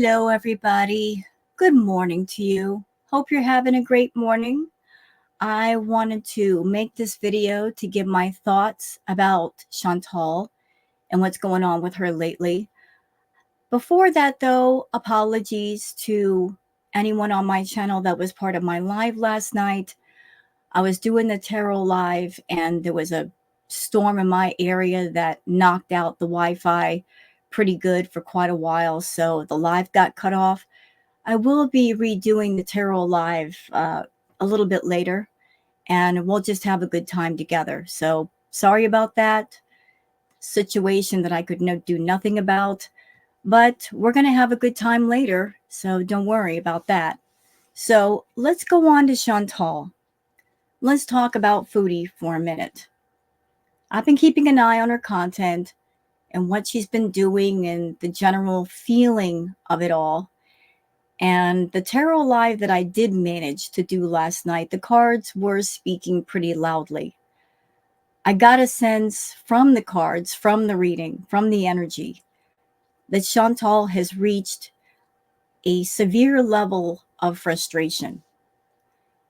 Hello, everybody. Good morning to you. Hope you're having a great morning. I wanted to make this video to give my thoughts about Chantal and what's going on with her lately. Before that, though, apologies to anyone on my channel that was part of my live last night. I was doing the tarot live, and there was a storm in my area that knocked out the Wi-Fi pretty good for quite a while, so the live got cut off. I will be redoing the tarot live a little bit later, and we'll just have a good time together. So sorry about that situation that I could do nothing about, but we're going to have a good time later, so don't worry about that. So let's go on to Chantal. Let's talk about Foodie for a minute. I've been keeping an eye on her content and what she's been doing and the general feeling of it all. And the tarot live that I did manage to do last night, the cards were speaking pretty loudly. I got a sense from the cards, from the reading, from the energy, that Chantal has reached a severe level of frustration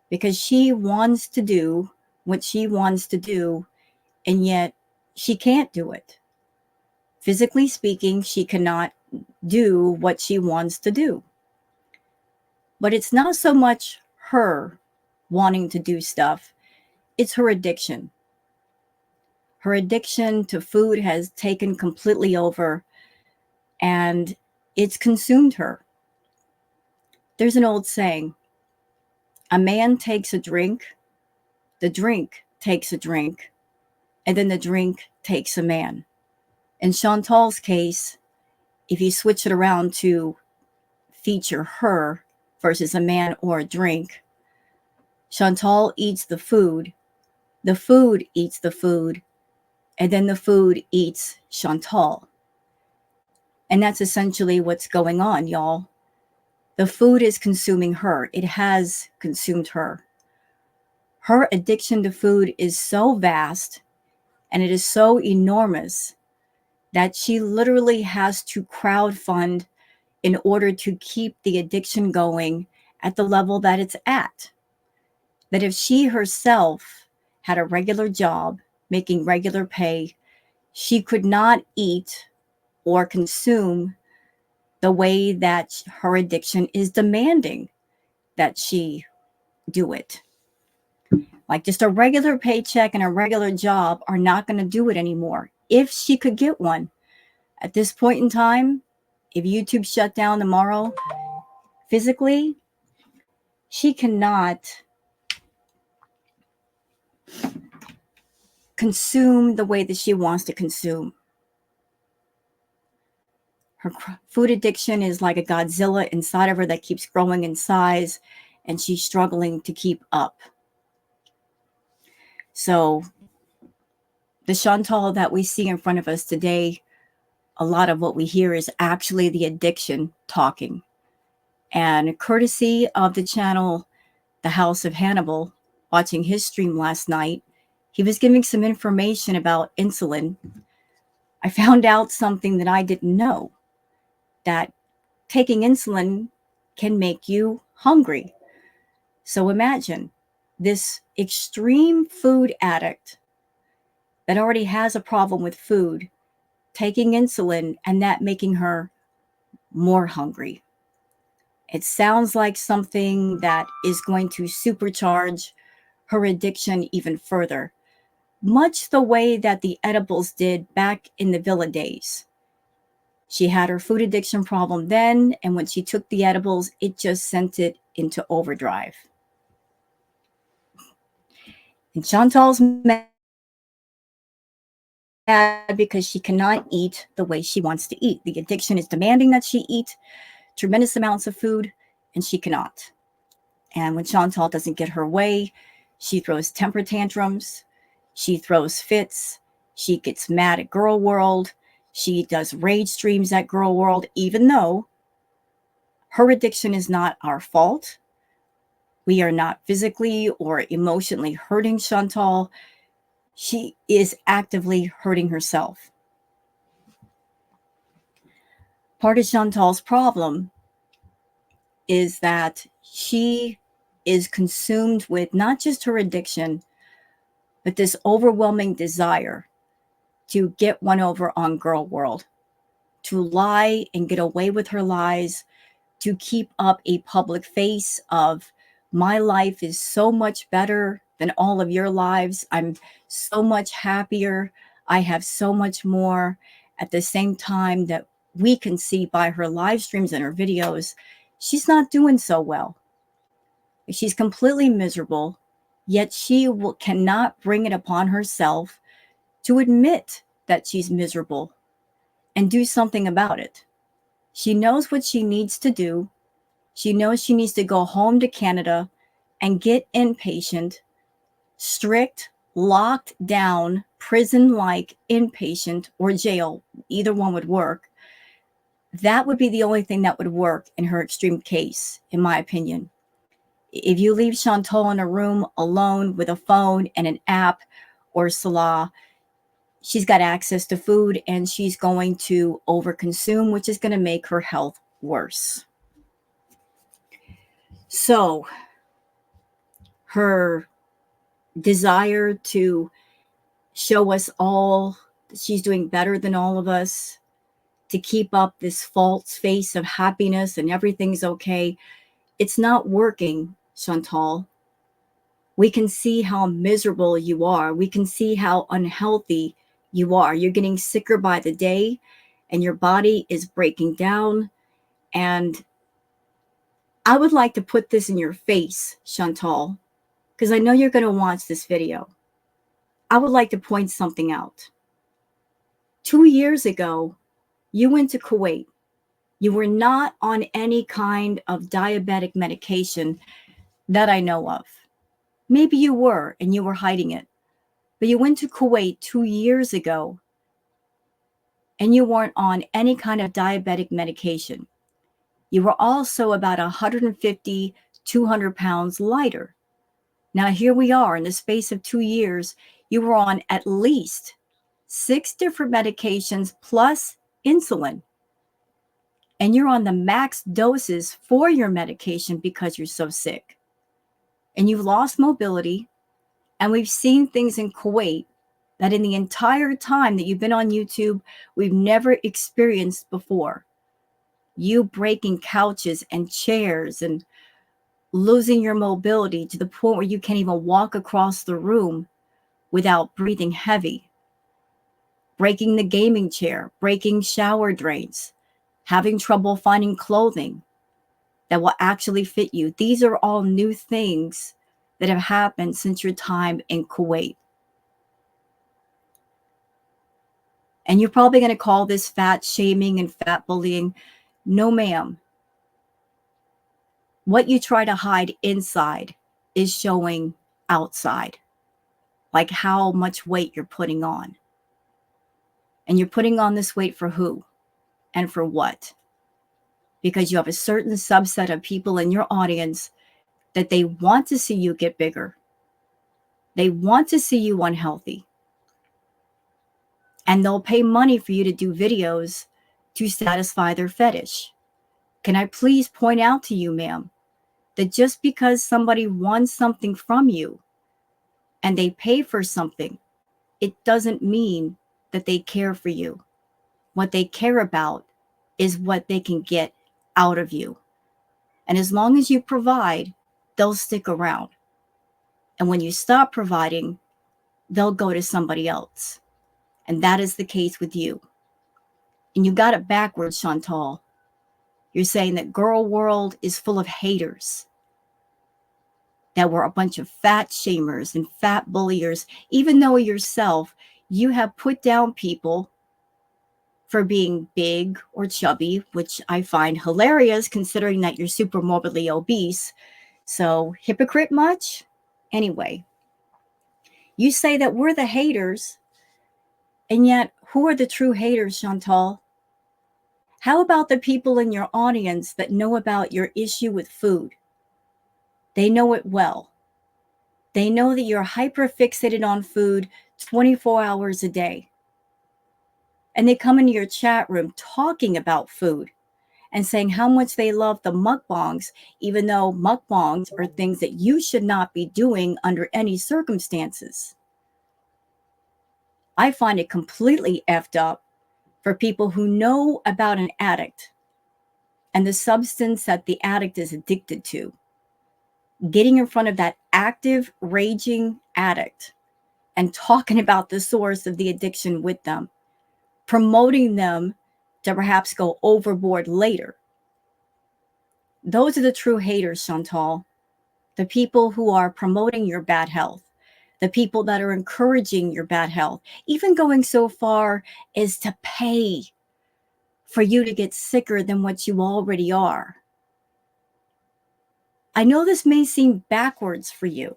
because she wants to do what she wants to do, and yet she can't do it. Physically speaking, she cannot do what she wants to do. But it's not so much her wanting to do stuff, it's her addiction. Her addiction to food has taken completely over, and it's consumed her. There's an old saying, a man takes a drink, the drink takes a drink, and then the drink takes a man. In Chantal's case, if you switch it around to feature her versus a man or a drink, Chantal eats the food eats the food, and then the food eats Chantal. And that's essentially what's going on, y'all. The food is consuming her. It has consumed her. Her addiction to food is so vast and it is so enormous that she literally has to crowdfund in order to keep the addiction going at the level that it's at. That if she herself had a regular job, making regular pay, she could not eat or consume the way that her addiction is demanding that she do it. Like just a regular paycheck and a regular job are not going to do it anymore. If she could get one. At this point in time, if YouTube shut down tomorrow, physically, she cannot consume the way that she wants to consume. Her food addiction is like a Godzilla inside of her that keeps growing in size, and she's struggling to keep up. So the Chantal that we see in front of us today, a lot of what we hear is actually the addiction talking. And courtesy of the channel, The House of Hannibal, watching his stream last night, he was giving some information about insulin. I found out something that I didn't know, that taking insulin can make you hungry. So imagine this extreme food addict that already has a problem with food, taking insulin and that making her more hungry. It sounds like something that is going to supercharge her addiction even further, much the way that the edibles did back in the Villa days. She had her food addiction problem then, and when she took the edibles, it just sent it into overdrive. And Chantal's mad because she cannot eat the way she wants to eat. The addiction is demanding that she eat tremendous amounts of food, and she cannot. And when Chantal doesn't get her way, she throws temper tantrums, she throws fits, she gets mad at Girl World, she does rage streams at Girl World, even though her addiction is not our fault. We are not physically or emotionally hurting Chantal. She is actively hurting herself. Part of Chantal's problem is that she is consumed with not just her addiction, but this overwhelming desire to get one over on girl world, to lie and get away with her lies, to keep up a public face of my life is so much better than all of your lives. I'm so much happier. I have so much more. At the same time that we can see by her live streams and her videos, she's not doing so well. She's completely miserable, yet she cannot bring it upon herself to admit that she's miserable and do something about it. She knows what she needs to do. She knows she needs to go home to Canada and get inpatient, strict, locked down, prison-like inpatient or jail. Either one would work. That would be the only thing that would work in her extreme case, in my opinion. If you leave Chantal in a room alone with a phone and an app or Salah, she's got access to food and she's going to overconsume, which is going to make her health worse. So her desire to show us all that she's doing better than all of us, to keep up this false face of happiness and everything's okay, it's not working, Chantal. We can see how miserable you are. We can see how unhealthy you are. You're getting sicker by the day and your body is breaking down. And I would like to put this in your face, Chantal, because I know you're going to watch this video. I would like to point something out. 2 years ago, you went to Kuwait. You were not on any kind of diabetic medication that I know of. Maybe you were and you were hiding it. But you went to Kuwait 2 years ago and you weren't on any kind of diabetic medication. You were also about 150, 200 pounds lighter. Now here we are in the space of 2 years, you were on at least 6 different medications plus insulin. And you're on the max doses for your medication because you're so sick. And you've lost mobility. And we've seen things in Kuwait that in the entire time that you've been on YouTube, we've never experienced before. You breaking couches and chairs and losing your mobility to the point where you can't even walk across the room without breathing heavy. Breaking the gaming chair, breaking shower drains, having trouble finding clothing that will actually fit you. These are all new things that have happened since your time in Kuwait. And you're probably going to call this fat shaming and fat bullying. No, ma'am. What you try to hide inside is showing outside, like how much weight you're putting on. And you're putting on this weight for who and for what? Because you have a certain subset of people in your audience that they want to see you get bigger. They want to see you unhealthy. And they'll pay money for you to do videos to satisfy their fetish. Can I please point out to you, ma'am, that just because somebody wants something from you and they pay for something, it doesn't mean that they care for you. What they care about is what they can get out of you. And as long as you provide, they'll stick around. And when you stop providing, they'll go to somebody else. And that is the case with you. And you got it backwards, Chantal. You're saying that girl world is full of haters, that we're a bunch of fat shamers and fat bulliers, even though yourself, you have put down people for being big or chubby, which I find hilarious considering that you're super morbidly obese. So hypocrite much? Anyway, you say that we're the haters, and yet who are the true haters, Chantal? How about the people in your audience that know about your issue with food? They know it well. They know that you're hyper fixated on food 24 hours a day. And they come into your chat room talking about food. and saying how much they love the mukbangs, even though mukbangs are things that you should not be doing under any circumstances. I find it completely effed up for people who know about an addict and the substance that the addict is addicted to, getting in front of that active, raging addict and talking about the source of the addiction with them, promoting them to perhaps go overboard later. Those are the true haters, Chantal. The people who are promoting your bad health, the people that are encouraging your bad health, even going so far as to pay for you to get sicker than what you already are. I know this may seem backwards for you,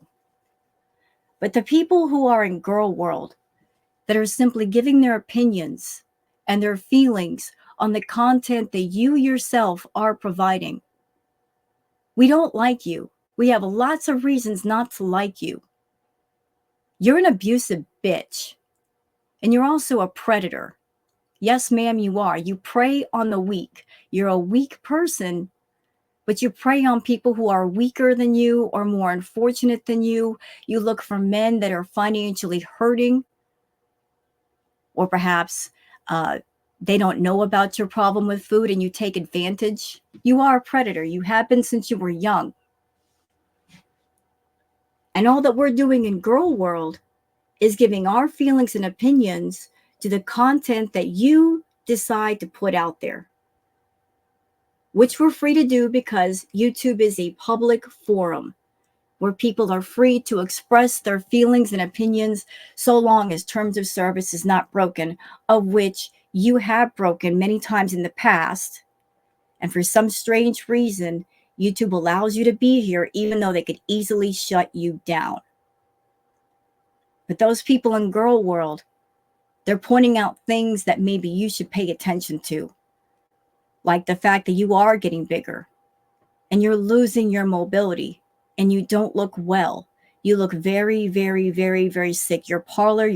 but the people who are in girl world that are simply giving their opinions and their feelings on the content that you yourself are providing, we don't like you. We have lots of reasons not to like you. You're an abusive bitch. And you're also a predator. Yes, ma'am, you are. You prey on the weak. You're a weak person, but you prey on people who are weaker than you or more unfortunate than you. You look for men that are financially hurting, or perhaps they don't know about your problem with food and you take advantage. You are a predator. You have been since you were young. And all that we're doing in girl world is giving our feelings and opinions to the content that you decide to put out there, which we're free to do because YouTube is a public forum where people are free to express their feelings and opinions so long as terms of service is not broken, of which you have broken many times in the past. And for some strange reason, YouTube allows you to be here even though they could easily shut you down. But those people in girl world, they're pointing out things that maybe you should pay attention to, like the fact that you are getting bigger and you're losing your mobility and you don't look well. You look very, very, very, very sick. Your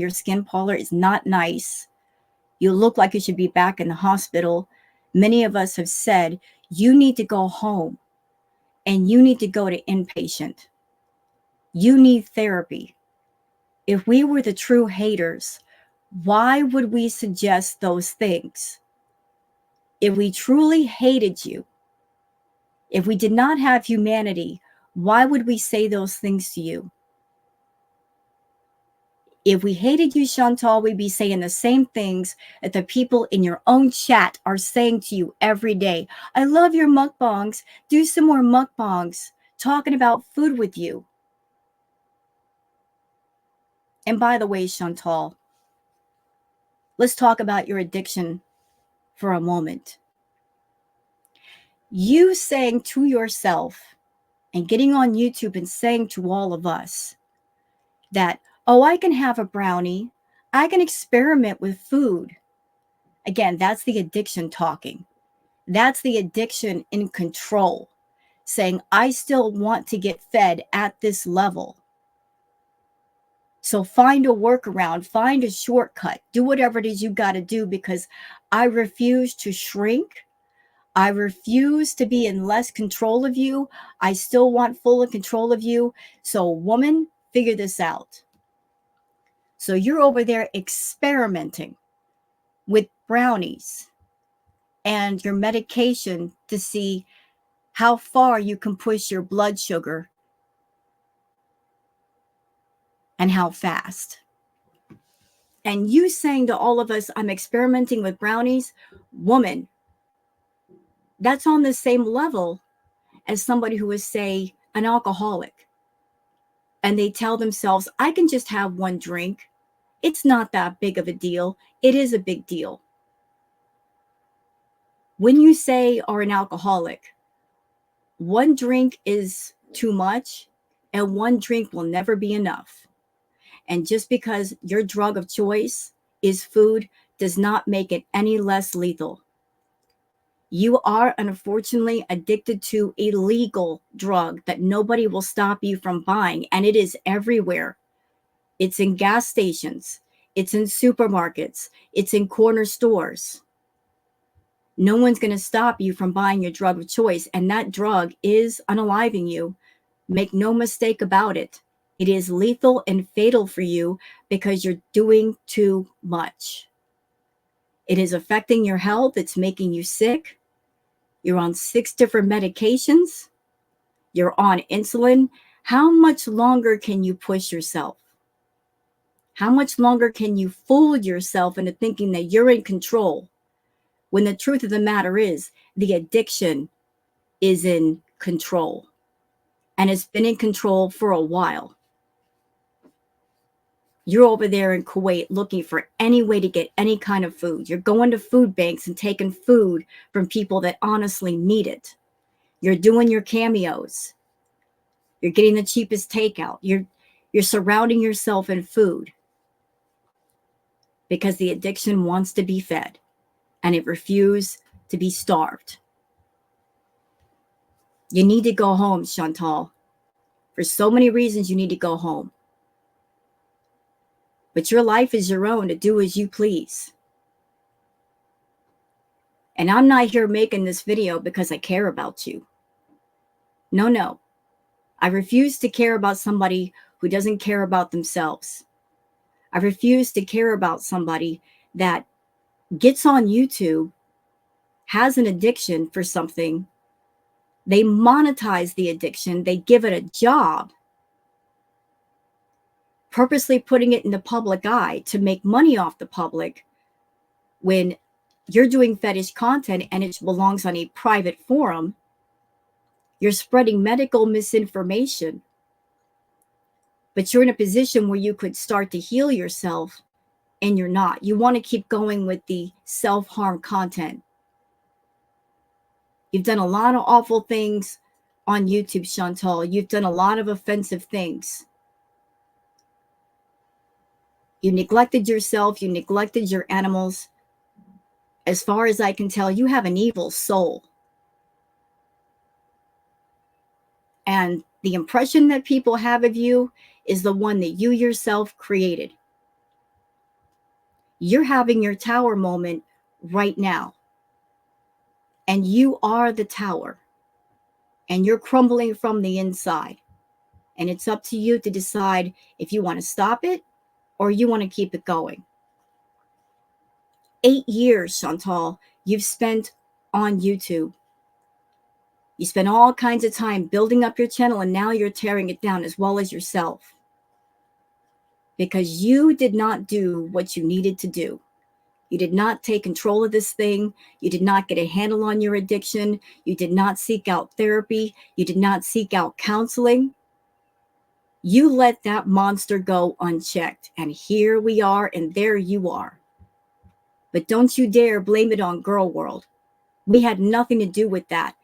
skin parlor is not nice. You look like you should be back in the hospital. Many of us have said, you need to go home and you need to go to inpatient. You need therapy. If we were the true haters, why would we suggest those things? If we truly hated you, if we did not have humanity, why would we say those things to you? If we hated you, Chantal, we'd be saying the same things that the people in your own chat are saying to you every day. I love your mukbangs. Do some more mukbangs, talking about food with you. And by the way, Chantal, let's talk about your addiction for a moment. You saying to yourself and getting on YouTube and saying to all of us that, oh, I can have a brownie. I can experiment with food. Again, that's the addiction talking. That's the addiction in control, saying, I still want to get fed at this level. So find a workaround, find a shortcut, do whatever it is you got to do because I refuse to shrink. I refuse to be in less control of you. I still want full control of you. So woman, figure this out. So you're over there experimenting with brownies and your medication to see how far you can push your blood sugar and how fast. And you saying to all of us, I'm experimenting with brownies, woman, that's on the same level as somebody who is, say, an alcoholic. And they tell themselves, I can just have one drink. It's not that big of a deal. It is a big deal. When you say are an alcoholic, one drink is too much and one drink will never be enough. And just because your drug of choice is food does not make it any less lethal. You are unfortunately addicted to a legal drug that nobody will stop you from buying, and it is everywhere. It's in gas stations. It's in supermarkets. It's in corner stores. No one's going to stop you from buying your drug of choice, and that drug is unaliving you. Make no mistake about it. It is lethal and fatal for you because you're doing too much. It is affecting your health. It's making you sick. You're on 6 different medications. You're on insulin. How much longer can you push yourself? How much longer can you fool yourself into thinking that you're in control when the truth of the matter is the addiction is in control, and it's been in control for a while? You're over there in Kuwait looking for any way to get any kind of food. You're going to food banks and taking food from people that honestly need it. You're doing your cameos. You're getting the cheapest takeout. You're surrounding yourself in food because the addiction wants to be fed and it refuses to be starved. You need to go home, Chantal. For so many reasons, you need to go home. But your life is your own to do as you please. And I'm not here making this video because I care about you. No, no. I refuse to care about somebody who doesn't care about themselves. I refuse to care about somebody that gets on YouTube, has an addiction for something, they monetize the addiction, they give it a job, purposely putting it in the public eye to make money off the public when you're doing fetish content and it belongs on a private forum. You're spreading medical misinformation, but you're in a position where you could start to heal yourself and you're not. You want to keep going with the self-harm content. You've done a lot of awful things on YouTube, Chantal. You've done a lot of offensive things. You neglected yourself. You neglected your animals. As far as I can tell, you have an evil soul. And the impression that people have of you is the one that you yourself created. You're having your tower moment right now. And you are the tower. And you're crumbling from the inside. And it's up to you to decide if you want to stop it or you want to keep it going. 8 years, Chantal, you've spent on YouTube. You spent all kinds of time building up your channel, and now you're tearing it down as well as yourself. Because you did not do what you needed to do. You did not take control of this thing. You did not get a handle on your addiction. You did not seek out therapy. You did not seek out counseling. You let that monster go unchecked. And here we are, and there you are. But don't you dare blame it on Girl World. We had nothing to do with that.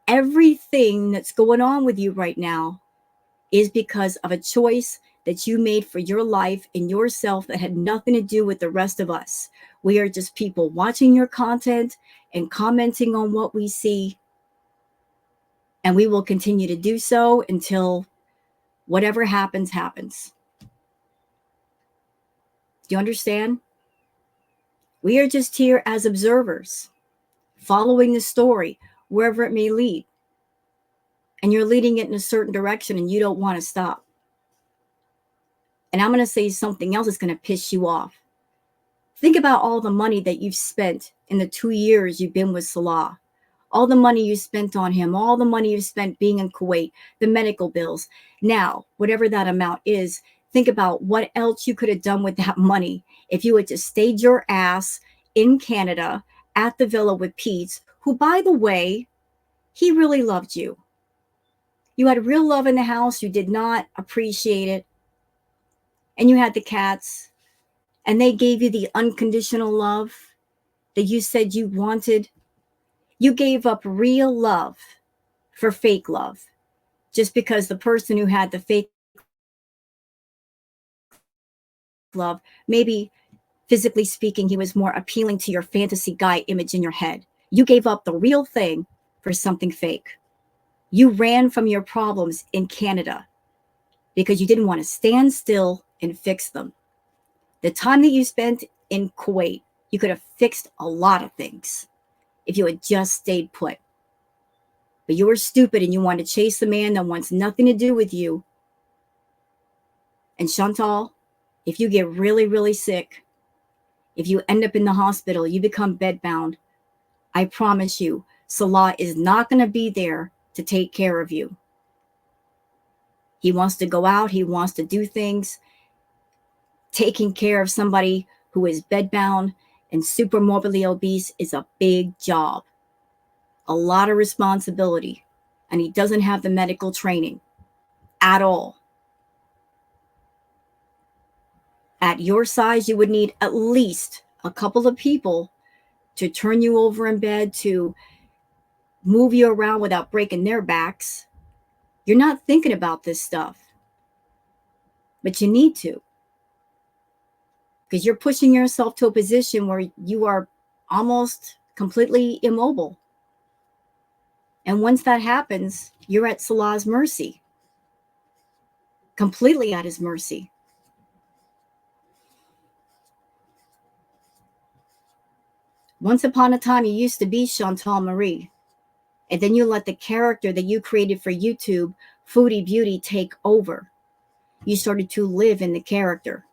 Everything that's going on with you right now is because of a choice that you made for your life and yourself that had nothing to do with the rest of us. We are just people watching your content and commenting on what we see. And we will continue to do so until whatever happens, happens. Do you understand? We are just here as observers, following the story, wherever it may lead. And you're leading it in a certain direction and you don't want to stop. And I'm going to say something else that's going to piss you off. Think about all the money that you've spent in the 2 years you've been with Salah. All the money you spent on him, all the money you spent being in Kuwait, the medical bills. Now, whatever that amount is, think about what else you could have done with that money if you had just stayed your ass in Canada at the villa with Pete, who, by the way, he really loved you. You had real love in the house. You did not appreciate it. And you had the cats. And they gave you the unconditional love that you said you wanted. You gave up real love for fake love just because the person who had the fake love, maybe physically speaking, he was more appealing to your fantasy guy image in your head. You gave up the real thing for something fake. You ran from your problems in Canada because you didn't want to stand still and fix them. The time that you spent in Kuwait, you could have fixed a lot of things. if you had just stayed put. But you were stupid and you want to chase the man that wants nothing to do with you. And Chantal, if you get really, really sick, if you end up in the hospital, you become bedbound, I promise you, Salah is not going to be there to take care of you. He wants to go out. He wants to do things. Taking care of somebody who is bedbound and super morbidly obese is a big job, a lot of responsibility, and he doesn't have the medical training at all. At your size, you would need at least a couple of people to turn you over in bed, to move you around without breaking their backs. You're not thinking about this stuff, but you need to, because you're pushing yourself to a position where you are almost completely immobile. And once that happens, you're at Salah's mercy, completely at his mercy. Once upon a time, you used to be Chantal Marie, and then you let the character that you created for YouTube, Foodie Beauty, take over. You started to live in the character.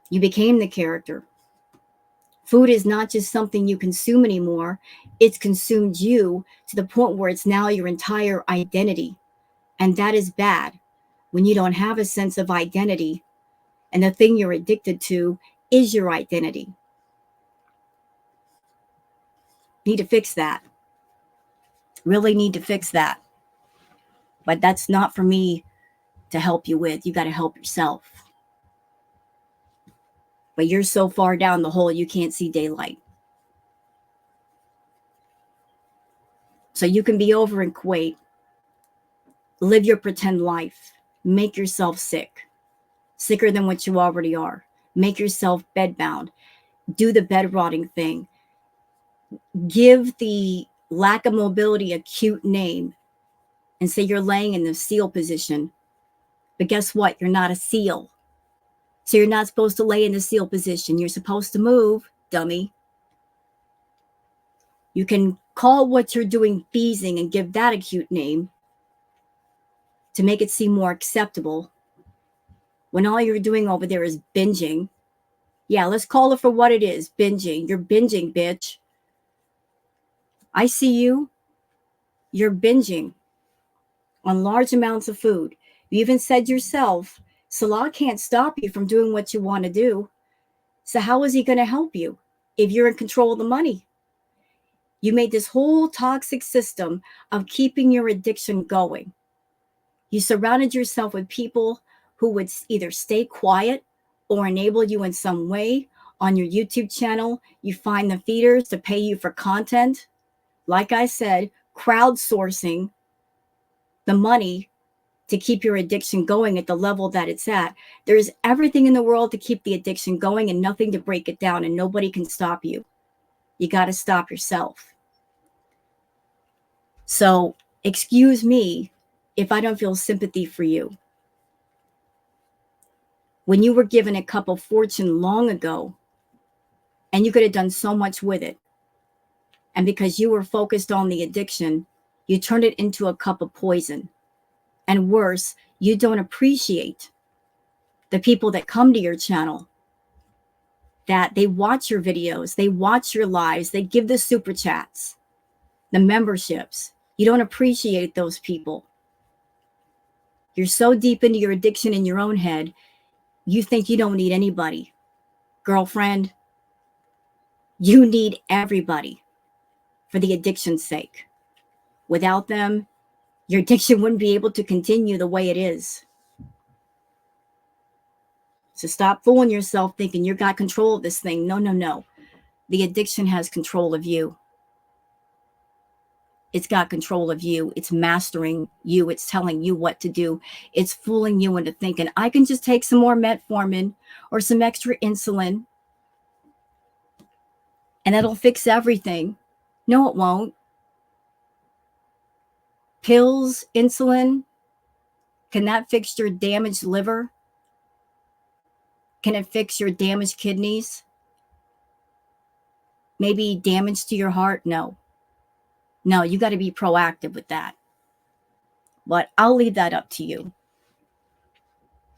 You became the character. Food is not just something you consume anymore. It's consumed you to the point where it's now your entire identity. And that is bad when you don't have a sense of identity and the thing you're addicted to is your identity. Need to fix that. Really need to fix that. But that's not for me to help you with. You got to help yourself. But you're so far down the hole, you can't see daylight. So you can be over in Kuwait, live your pretend life, make yourself sick, sicker than what you already are. Make yourself bedbound. Do the bed rotting thing. Give the lack of mobility a cute name and say you're laying in the seal position. But guess what? You're not a seal. So you're not supposed to lay in the seal position. You're supposed to move, dummy. You can call what you're doing feasing and give that a cute name to make it seem more acceptable, when all you're doing over there is binging. Yeah, let's call it for what it is, binging. You're binging, bitch. I see you. You're binging on large amounts of food. You even said yourself, Salah can't stop you from doing what you want to do. So how is he going to help you if you're in control of the money? You made this whole toxic system of keeping your addiction going. You surrounded yourself with people who would either stay quiet or enable you in some way. On your YouTube channel, you find the feeders to pay you for content. Like I said, crowdsourcing the money to keep your addiction going at the level that it's at. There's everything in the world to keep the addiction going and nothing to break it down, and nobody can stop you. You got to stop yourself. So excuse me if I don't feel sympathy for you. When you were given a cup of fortune long ago, and you could have done so much with it, and because you were focused on the addiction, you turned it into a cup of poison. And worse, you don't appreciate the people that come to your channel, that they watch your videos, they watch your lives, they give the super chats, the memberships. You don't appreciate those people. You're so deep into your addiction in your own head, you think you don't need anybody. Girlfriend, you need everybody for the addiction's sake. Without them, your addiction wouldn't be able to continue the way it is. So stop fooling yourself thinking you got control of this thing. No, no, no. The addiction has control of you. It's got control of you. It's mastering you. It's telling you what to do. It's fooling you into thinking, I can just take some more metformin or some extra insulin and that'll fix everything. No, it won't. Pills, insulin, can that fix your damaged liver? Can it fix your damaged kidneys? maybe damage to your heart? No. No, you got to be proactive with that. But I'll leave that up to you.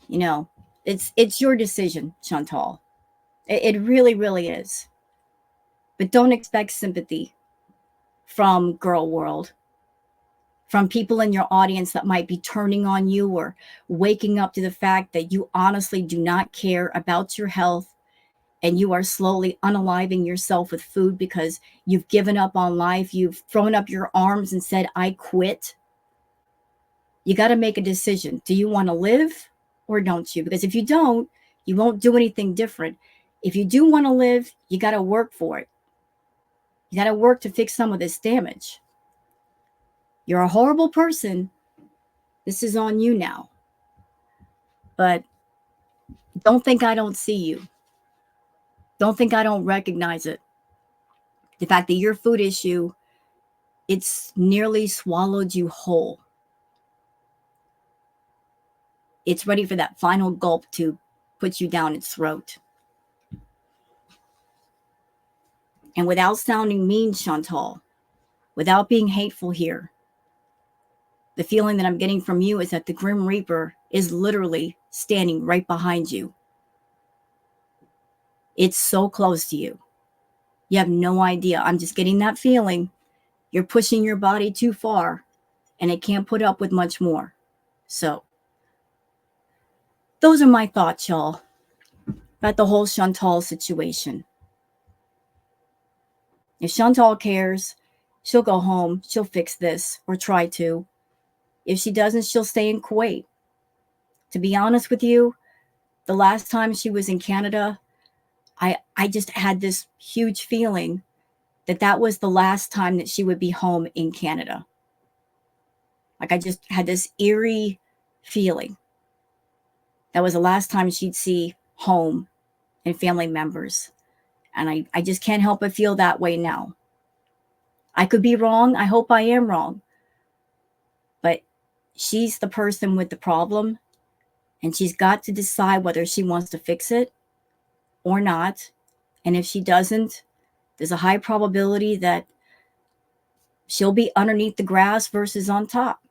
You know, it's your decision, Chantal. It really, really is. But don't expect sympathy from Girl World, from people in your audience that might be turning on you or waking up to the fact that you honestly do not care about your health and you are slowly unaliving yourself with food because you've given up on life. You've thrown up your arms and said, I quit. You got to make a decision. Do you want to live or don't you? Because if you don't, you won't do anything different. If you do want to live, you got to work for it. You got to work to fix some of this damage. You're a horrible person. This is on you now. But don't think I don't see you. Don't think I don't recognize it. The fact that your food issue, it's nearly swallowed you whole. It's ready for that final gulp to put you down its throat. And without sounding mean, Chantal, without being hateful here, the feeling that I'm getting from you is that the Grim Reaper is literally standing right behind you. It's so close to you. You have no idea. I'm just getting that feeling. You're pushing your body too far and it can't put up with much more. So those are my thoughts, y'all, about the whole Chantal situation. If Chantal cares, she'll go home. She'll fix this or try to. If she doesn't, she'll stay in Kuwait. To be honest with you, the last time she was in Canada, I just had this huge feeling that that was the last time that she would be home in Canada. Like I just had this eerie feeling. That was the last time she'd see home and family members. And I just can't help but feel that way now. I could be wrong. I hope I am wrong. But she's the person with the problem. And she's got to decide whether she wants to fix it or not. And if she doesn't, there's a high probability that she'll be underneath the grass versus on top.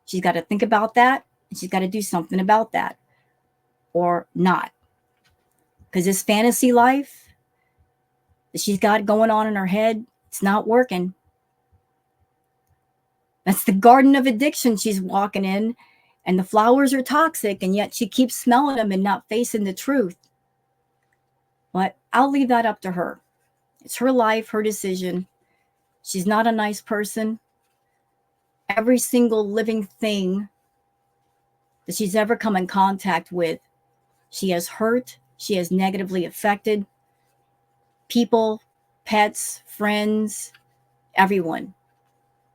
She's got to think about that. And she's got to do something about that or not. Because this fantasy life that she's got going on in her head, it's not working. That's the garden of addiction she's walking in. And the flowers are toxic, and yet she keeps smelling them and not facing the truth. But I'll leave that up to her. It's her life, her decision. She's not a nice person. Every single living thing that she's ever come in contact with, she has hurt, she has negatively affected. People, pets, friends, everyone.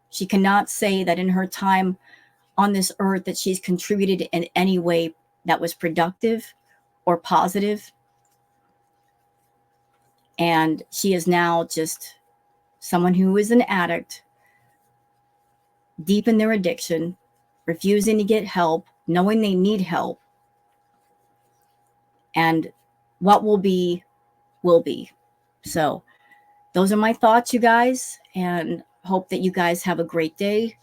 She cannot say that in her time on this earth that she's contributed in any way that was productive or positive. And she is now just someone who is an addict, deep in their addiction, refusing to get help, knowing they need help. And what will be, will be. So those are my thoughts, you guys, and hope that you guys have a great day.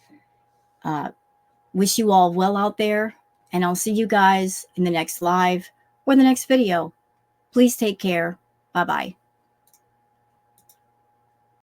Wish you all well out there, and I'll see you guys in the next live or the next video. Please take care. Bye-bye.